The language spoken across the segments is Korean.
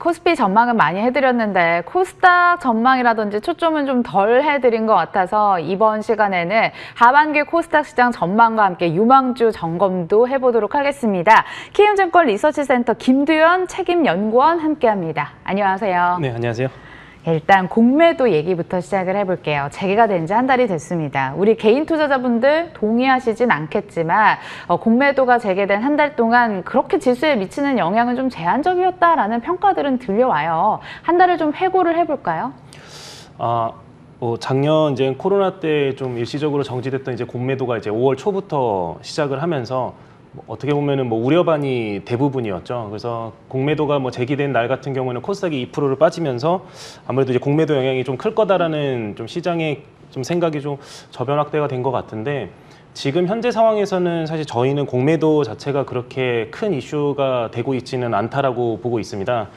코스피 전망은 많이 해드렸는데 코스닥 전망이라든지 초점은 좀 덜 해드린 것 같아서 이번 시간에는 하반기 코스닥 시장 전망과 함께 유망주 점검도 해보도록 하겠습니다. 키움증권 리서치센터 김두현 책임연구원 함께합니다. 안녕하세요. 네, 안녕하세요. 일단 공매도 얘기부터 시작을 해볼게요. 재개가 된 지 한 달이 됐습니다. 우리 개인 투자자분들 동의하시진 않겠지만 공매도가 재개된 한 달 동안 그렇게 지수에 미치는 영향은 좀 제한적이었다라는 평가들은 들려와요. 한 달을 좀 회고를 해볼까요? 작년 이제 코로나 때 좀 일시적으로 정지됐던 이제 공매도가 이제 5월 초부터 시작을 하면서 어떻게 보면은 우려 반이 대부분이었죠. 그래서 공매도가 재개된 날 같은 경우는 코스닥이 2%를 빠지면서 아무래도 이제 공매도 영향이 좀 클 거다라는 좀 시장의 좀 생각이 좀 저변 확대가 된 것 같은데 지금 현재 상황에서는 사실 저희는 공매도 자체가 그렇게 큰 이슈가 되고 있지는 않다라고 보고 있습니다.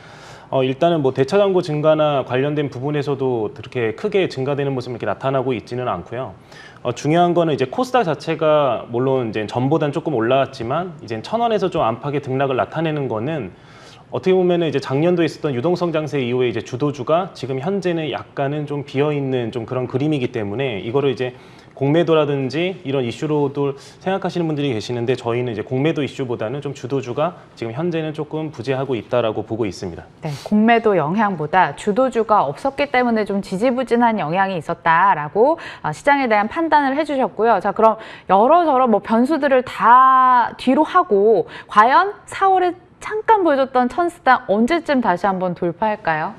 일단은 대차 잔고 증가나 관련된 부분에서도 그렇게 크게 증가되는 모습이 이렇게 나타나고 있지는 않고요. 중요한 거는 이제 코스닥 자체가 물론 이제 전보단 조금 올라왔지만 이제 1,000원에서 좀 안팎의 등락을 나타내는 거는 어떻게 보면은 이제 작년도에 있었던 유동성 장세 이후에 이제 주도주가 지금 현재는 약간은 좀 비어 있는 좀 그런 그림이기 때문에 이거를 이제 공매도라든지 이런 이슈로도 생각하시는 분들이 계시는데 저희는 이제 공매도 이슈보다는 좀 주도주가 지금 현재는 조금 부재하고 있다라고 보고 있습니다. 네, 공매도 영향보다 주도주가 없었기 때문에 좀 지지부진한 영향이 있었다라고 시장에 대한 판단을 해주셨고요. 자, 그럼 여러저러 변수들을 다 뒤로 하고 과연 4월에 잠깐 보여줬던 천스당 언제쯤 다시 한번 돌파할까요?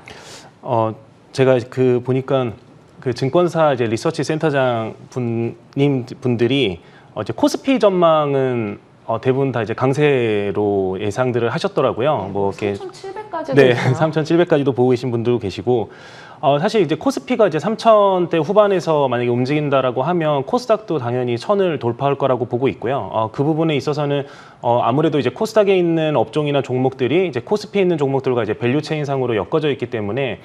제가 보니까 그 증권사 이제 리서치 센터장 분들이 이제 코스피 전망은 대부분 다 이제 강세로 예상들을 하셨더라고요. 3,700까지도 네, 있어요. 3,700까지도 보고 계신 분들도 계시고 사실 이제 코스피가 이제 3,000대 후반에서 만약에 움직인다라고 하면 코스닥도 당연히 1,000을 돌파할 거라고 보고 있고요. 그 부분에 있어서는 아무래도 이제 코스닥에 있는 업종이나 종목들이 이제 코스피에 있는 종목들과 이제 밸류 체인상으로 엮어져 있기 때문에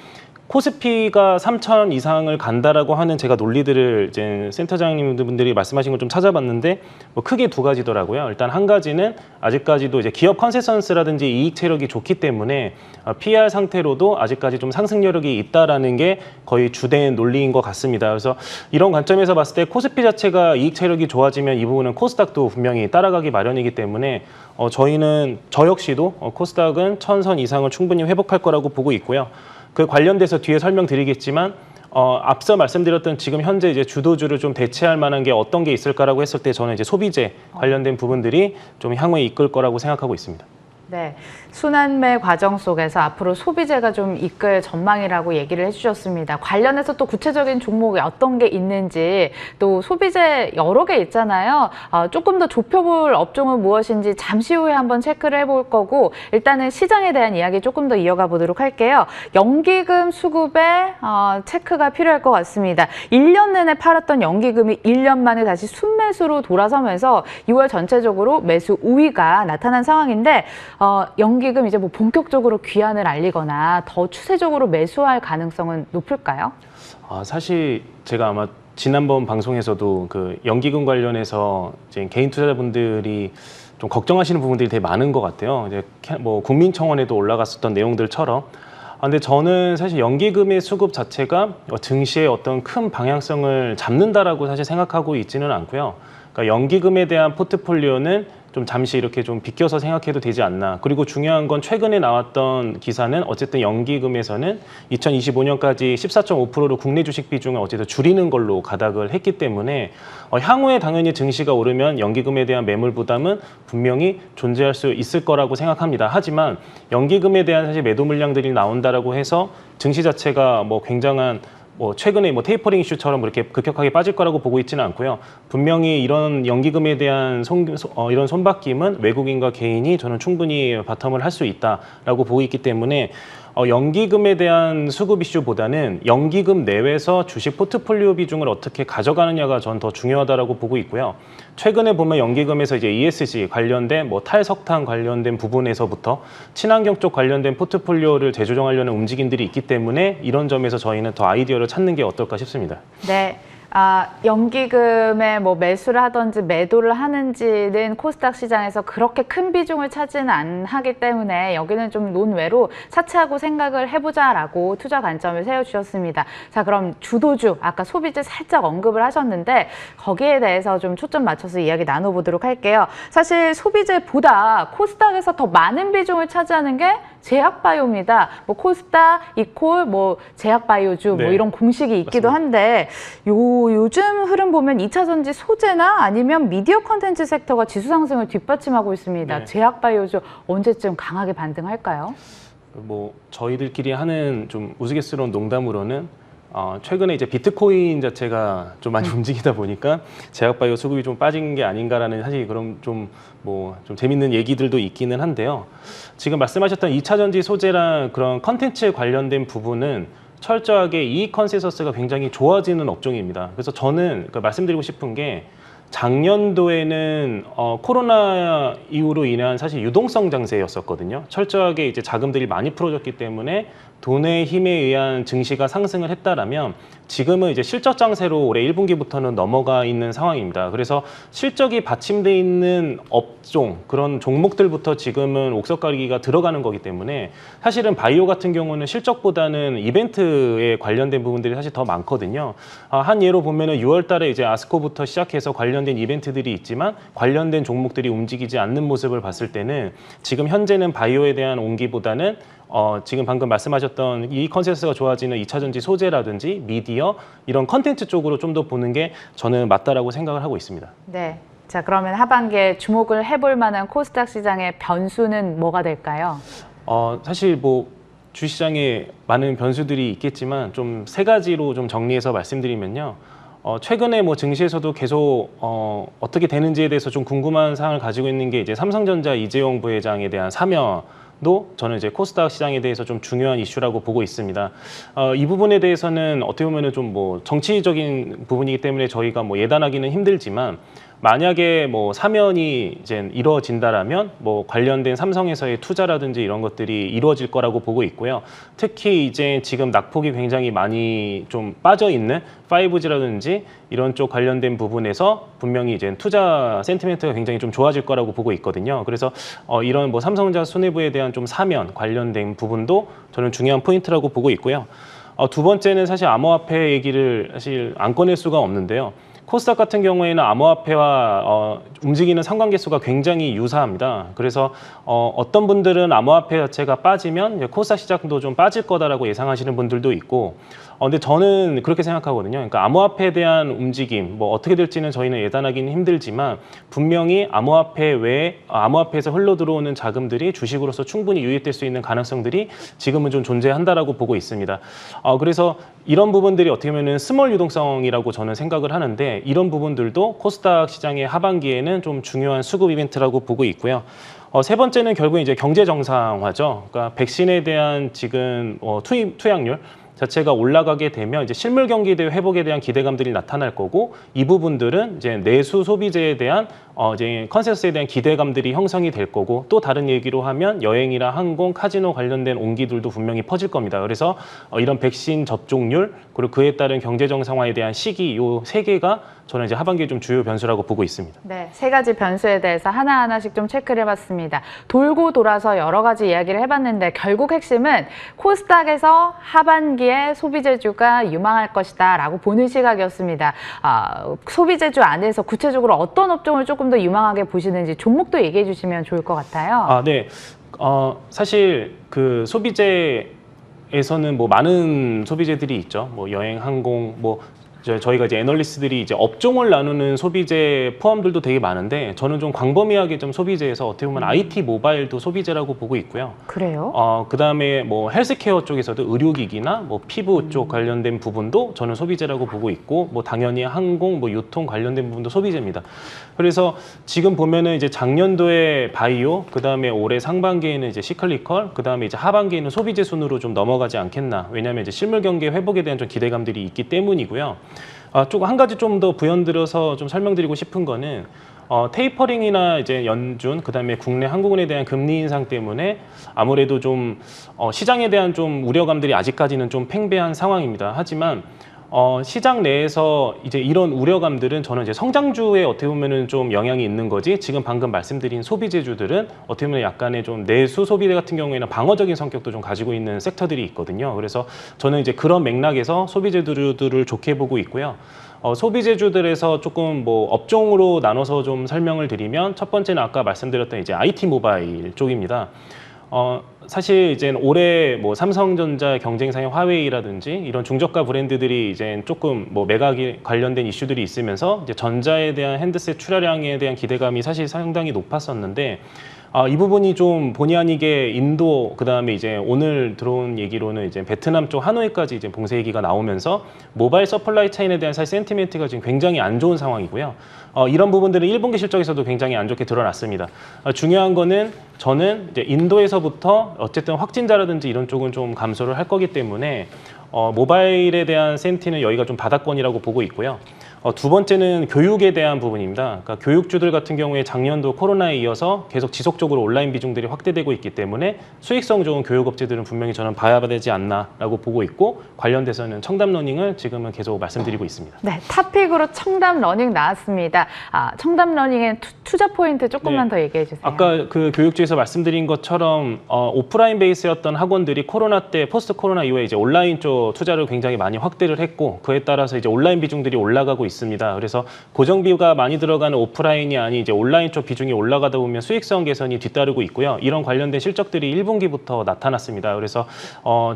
코스피가 3,000 이상을 간다라고 하는 제가 논리들을 이제 센터장님들이 말씀하신 걸 좀 찾아봤는데 크게 두 가지더라고요. 일단 한 가지는 아직까지도 이제 기업 컨센서스라든지 이익 체력이 좋기 때문에 PR 상태로도 아직까지 좀 상승 여력이 있다라는 게 거의 주된 논리인 것 같습니다. 그래서 이런 관점에서 봤을 때 코스피 자체가 이익 체력이 좋아지면 이 부분은 코스닥도 분명히 따라가기 마련이기 때문에 저 역시도 코스닥은 1,000선 이상을 충분히 회복할 거라고 보고 있고요. 그 관련돼서 뒤에 설명드리겠지만 앞서 말씀드렸던 지금 현재 이제 주도주를 좀 대체할 만한 게 어떤 게 있을까라고 했을 때 저는 이제 소비재 관련된 부분들이 좀 향후에 이끌 거라고 생각하고 있습니다. 네, 순환매 과정 속에서 앞으로 소비재가 좀 이끌 전망이라고 얘기를 해주셨습니다. 관련해서 또 구체적인 종목이 어떤 게 있는지 또 소비재 여러 개 있잖아요. 조금 더 좁혀볼 업종은 무엇인지 잠시 후에 한번 체크를 해볼 거고 일단은 시장에 대한 이야기 조금 더 이어가 보도록 할게요. 연기금 수급에 체크가 필요할 것 같습니다. 1년 내내 팔았던 연기금이 1년 만에 다시 순매수로 돌아서면서 6월 전체적으로 매수 우위가 나타난 상황인데 연기금 이제 본격적으로 귀환을 알리거나 더 추세적으로 매수할 가능성은 높을까요? 사실 제가 아마 지난번 방송에서도 그 연기금 관련해서 이제 개인 투자자분들이 좀 걱정하시는 부분들이 되게 많은 것 같아요. 이제 국민청원에도 올라갔었던 내용들처럼. 근데 저는 사실 연기금의 수급 자체가 증시의 어떤 큰 방향성을 잡는다라고 사실 생각하고 있지는 않고요. 그러니까 연기금에 대한 포트폴리오는 좀 잠시 이렇게 좀 비껴서 생각해도 되지 않나. 그리고 중요한 건 최근에 나왔던 기사는 어쨌든 연기금에서는 2025년까지 14.5%로 국내 주식 비중을 어쨌든 줄이는 걸로 가닥을 했기 때문에 향후에 당연히 증시가 오르면 연기금에 대한 매물 부담은 분명히 존재할 수 있을 거라고 생각합니다. 하지만 연기금에 대한 사실 매도 물량들이 나온다라고 해서 증시 자체가 굉장한 최근에 테이퍼링 이슈처럼 이렇게 급격하게 빠질 거라고 보고 있지는 않고요. 분명히 이런 연기금에 대한 이런 손바뀜은 외국인과 개인이 저는 충분히 바텀을 할 수 있다라고 보고 있기 때문에 연기금에 대한 수급 이슈보다는 연기금 내외에서 주식 포트폴리오 비중을 어떻게 가져가느냐가 전 더 중요하다라고 보고 있고요. 최근에 보면 연기금에서 이제 ESG 관련된 탈석탄 관련된 부분에서부터 친환경 쪽 관련된 포트폴리오를 재조정하려는 움직임들이 있기 때문에 이런 점에서 저희는 더 아이디어를 찾는 게 어떨까 싶습니다. 네. 연기금에 뭐 매수를 하든지 매도를 하는지는 코스닥 시장에서 그렇게 큰 비중을 차지는 안 하기 때문에 여기는 좀 논외로 차치하고 생각을 해보자라고 투자 관점을 세워주셨습니다. 자, 그럼 주도주, 아까 소비재 살짝 언급을 하셨는데 거기에 대해서 좀 초점 맞춰서 이야기 나눠보도록 할게요. 사실 소비재보다 코스닥에서 더 많은 비중을 차지하는 게 제약바이오입니다. 뭐 코스닥, 이콜, 뭐 제약바이오주 네. 뭐 이런 공식이 있기도 맞습니다. 한데 요즘 흐름 보면 2차전지 소재나 아니면 미디어 컨텐츠 섹터가 지수 상승을 뒷받침하고 있습니다. 네. 제약바이오주 언제쯤 강하게 반등할까요? 뭐 저희들끼리 하는 좀 우스갯스러운 농담으로는 최근에 이제 비트코인 자체가 좀 많이 움직이다 보니까 제약바이오 수급이 좀 빠진 게 아닌가라는 사실 그런 좀 재밌는 얘기들도 있기는 한데요. 지금 말씀하셨던 2차전지 소재랑 그런 컨텐츠에 관련된 부분은 철저하게 이익 컨센서스가 굉장히 좋아지는 업종입니다. 그래서 저는 말씀드리고 싶은 게 작년도에는 코로나 이후로 인한 사실 유동성 장세였었거든요. 철저하게 이제 자금들이 많이 풀어졌기 때문에 돈의 힘에 의한 증시가 상승을 했다라면 지금은 이제 실적 장세로 올해 1분기부터는 넘어가 있는 상황입니다. 그래서 실적이 받침돼 있는 업종, 그런 종목들부터 지금은 옥석가리기가 들어가는 거기 때문에 사실은 바이오 같은 경우는 실적보다는 이벤트에 관련된 부분들이 사실 더 많거든요. 한 예로 보면은 6월 달에 이제 아스코부터 시작해서 관련된 이벤트들이 있지만 관련된 종목들이 움직이지 않는 모습을 봤을 때는 지금 현재는 바이오에 대한 온기보다는 지금 방금 말씀하셨던 이 컨센서스가 좋아지는 2차전지 소재라든지 미디어 이런 컨텐츠 쪽으로 좀 더 보는 게 저는 맞다라고 생각을 하고 있습니다. 네. 자, 그러면 하반기에 주목을 해볼 만한 코스닥 시장의 변수는 뭐가 될까요? 사실 뭐 주시장에 많은 변수들이 있겠지만 좀 세 가지로 좀 정리해서 말씀드리면요. 최근에 뭐 증시에서도 계속 어떻게 되는지에 대해서 좀 궁금한 사항을 가지고 있는 게 이제 삼성전자 이재용 부회장에 대한 사면도 저는 이제 코스닥 시장에 대해서 좀 중요한 이슈라고 보고 있습니다. 이 부분에 대해서는 어떻게 보면은 좀 뭐 정치적인 부분이기 때문에 저희가 뭐 예단하기는 힘들지만 만약에 뭐 사면이 이제 이루어진다라면 뭐 관련된 삼성에서의 투자라든지 이런 것들이 이루어질 거라고 보고 있고요. 특히 이제 지금 낙폭이 굉장히 많이 좀 빠져 있는 5G라든지 이런 쪽 관련된 부분에서 분명히 이제 투자 센티멘트가 굉장히 좀 좋아질 거라고 보고 있거든요. 그래서 이런 뭐 삼성전자 수뇌부에 대한 좀 사면 관련된 부분도 저는 중요한 포인트라고 보고 있고요. 두 번째는 사실 암호화폐 얘기를 사실 안 꺼낼 수가 없는데요. 코스닥 같은 경우에는 암호화폐와 움직이는 상관계수가 굉장히 유사합니다. 그래서 어떤 분들은 암호화폐 자체가 빠지면 이제 코스닥 시장도 좀 빠질 거다라고 예상하시는 분들도 있고 근데 저는 그렇게 생각하거든요. 그러니까 암호화폐에 대한 움직임, 뭐 어떻게 될지는 저희는 예단하기는 힘들지만 분명히 암호화폐 외에 암호화폐에서 흘러 들어오는 자금들이 주식으로서 충분히 유입될 수 있는 가능성들이 지금은 좀 존재한다라고 보고 있습니다. 그래서 이런 부분들이 어떻게 보면은 스몰 유동성이라고 저는 생각을 하는데 이런 부분들도 코스닥 시장의 하반기에는 좀 중요한 수급 이벤트라고 보고 있고요. 세 번째는 결국 이제 경제 정상화죠. 그러니까 백신에 대한 지금 투약률 자체가 올라가게 되면 이제 실물 경기대 회복에 대한 기대감들이 나타날 거고 이 부분들은 이제 내수 소비재에 대한 이제 컨센서스에 대한 기대감들이 형성이 될 거고 또 다른 얘기로 하면 여행이나 항공, 카지노 관련된 온기들도 분명히 퍼질 겁니다. 그래서 이런 백신 접종률 그리고 그에 따른 경제 정상화에 대한 시기 요 세 개가 저는 이제 하반기에 좀 주요 변수라고 보고 있습니다. 네, 세 가지 변수에 대해서 하나하나씩 좀 체크를 해봤습니다. 돌고 돌아서 여러 가지 이야기를 해봤는데 결국 핵심은 코스닥에서 하반기에 소비재주가 유망할 것이다 라고 보는 시각이었습니다. 소비재주 안에서 구체적으로 어떤 업종을 조금 더 유망하게 보시는지 종목도 얘기해 주시면 좋을 것 같아요. 네. 사실 그 소비재에서는 뭐 많은 소비재들이 있죠. 뭐 여행, 항공, 뭐 저희가 이제 애널리스트들이 이제 업종을 나누는 소비재 포함들도 되게 많은데 저는 좀 광범위하게 좀 소비재에서 어떻게 보면 IT 모바일도 소비재라고 보고 있고요. 그래요? 그다음에 뭐 헬스케어 쪽에서도 의료기기나 뭐 피부 쪽 관련된 부분도 저는 소비재라고 보고 있고 뭐 당연히 항공, 뭐 유통 관련된 부분도 소비재입니다. 그래서 지금 보면은 이제 작년도에 바이오, 그다음에 올해 상반기에는 이제 시클리컬, 그다음에 이제 하반기에는 소비재 순으로 좀 넘어가지 않겠나. 왜냐하면 이제 실물 경기 회복에 대한 좀 기대감들이 있기 때문이고요. 조금 한 가지 좀 더 부연들어서 좀 설명드리고 싶은 거는 테이퍼링이나 이제 연준, 그다음에 국내 항공운에 대한 금리 인상 때문에 아무래도 좀 시장에 대한 좀 우려감들이 아직까지는 좀 팽배한 상황입니다. 하지만 시장 내에서 이제 이런 우려감들은 저는 이제 성장주에 어떻게 보면은 좀 영향이 있는 거지, 지금 방금 말씀드린 소비재주들은 어떻게 보면 약간의 좀 내수 소비재 같은 경우에는 방어적인 성격도 좀 가지고 있는 섹터들이 있거든요. 그래서 저는 이제 그런 맥락에서 소비재주들을 좋게 보고 있고요. 소비재주들에서 조금 뭐 업종으로 나눠서 좀 설명을 드리면, 첫 번째는 아까 말씀드렸던 이제 IT 모바일 쪽입니다. 사실 이제 올해 뭐 삼성전자 경쟁사인 화웨이라든지 이런 중저가 브랜드들이 이제 조금 뭐 매각이 관련된 이슈들이 있으면서 이제 전자에 대한 핸드셋 출하량에 대한 기대감이 사실 상당히 높았었는데, 이 부분이 좀 본의 아니게 인도, 그다음에 이제 오늘 들어온 얘기로는 이제 베트남 쪽 하노이까지 이제 봉쇄 얘기가 나오면서 모바일 서플라이 체인에 대한 사실 센티멘트가 지금 굉장히 안 좋은 상황이고요. 이런 부분들은 1분기 실적에서도 굉장히 안 좋게 드러났습니다. 중요한 거는 저는 이제 인도에서부터 어쨌든 확진자라든지 이런 쪽은 좀 감소를 할 거기 때문에 모바일에 대한 센티는 여기가 좀 바닥권이라고 보고 있고요. 두 번째는 교육에 대한 부분입니다. 그러니까 교육주들 같은 경우에 작년도 코로나에 이어서 계속 지속적으로 온라인 비중들이 확대되고 있기 때문에 수익성 좋은 교육업체들은 분명히 저는 봐야 되지 않나라고 보고 있고, 관련돼서는 청담러닝을 지금은 계속 말씀드리고 있습니다. 네, 탑픽으로 청담러닝 나왔습니다. 청담러닝의 투자 포인트 조금만 더 얘기해 주세요. 아까 그 교육주에서 말씀드린 것처럼 오프라인 베이스였던 학원들이 코로나 때, 포스트 코로나 이후에 이제 온라인 쪽 투자를 굉장히 많이 확대를 했고, 그에 따라서 이제 온라인 비중들이 올라가고 있습니다. 그래서 고정비가 많이 들어가는 오프라인이 아닌 이제 온라인 쪽 비중이 올라가다 보면 수익성 개선이 뒤따르고 있고요. 이런 관련된 실적들이 1분기부터 나타났습니다. 그래서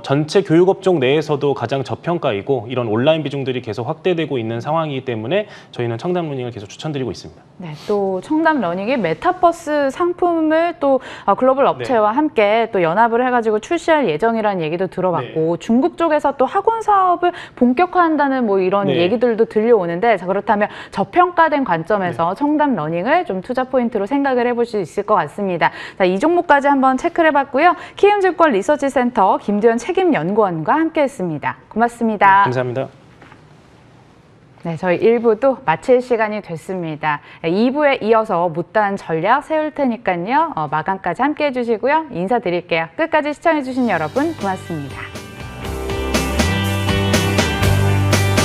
전체 교육업종 내에서도 가장 저평가이고, 이런 온라인 비중들이 계속 확대되고 있는 상황이기 때문에 저희는 청담러닝을 계속 추천드리고 있습니다. 네, 또 청담러닝이 메타버스 상품을 또 글로벌 업체와 함께 또 연합을 해가지고 출시할 예정이라는 얘기도 들어봤고, 중국 쪽에서 또 학원 사업을 본격화한다는 뭐 이런 얘기들도 들려오는데, 자, 그렇다면 저평가된 관점에서 청담러닝을 좀 투자 포인트로 생각을 해볼 수 있을 것 같습니다. 자, 이 종목까지 한번 체크를 해봤고요. 키움증권 리서치센터 김두현 책임연구원과 함께했습니다. 고맙습니다. 감사합니다. 네, 저희 1부도 마칠 시간이 됐습니다. 2부에 이어서 못다한 전략 세울 테니까요. 마감까지 함께해 주시고요. 인사드릴게요. 끝까지 시청해 주신 여러분 고맙습니다.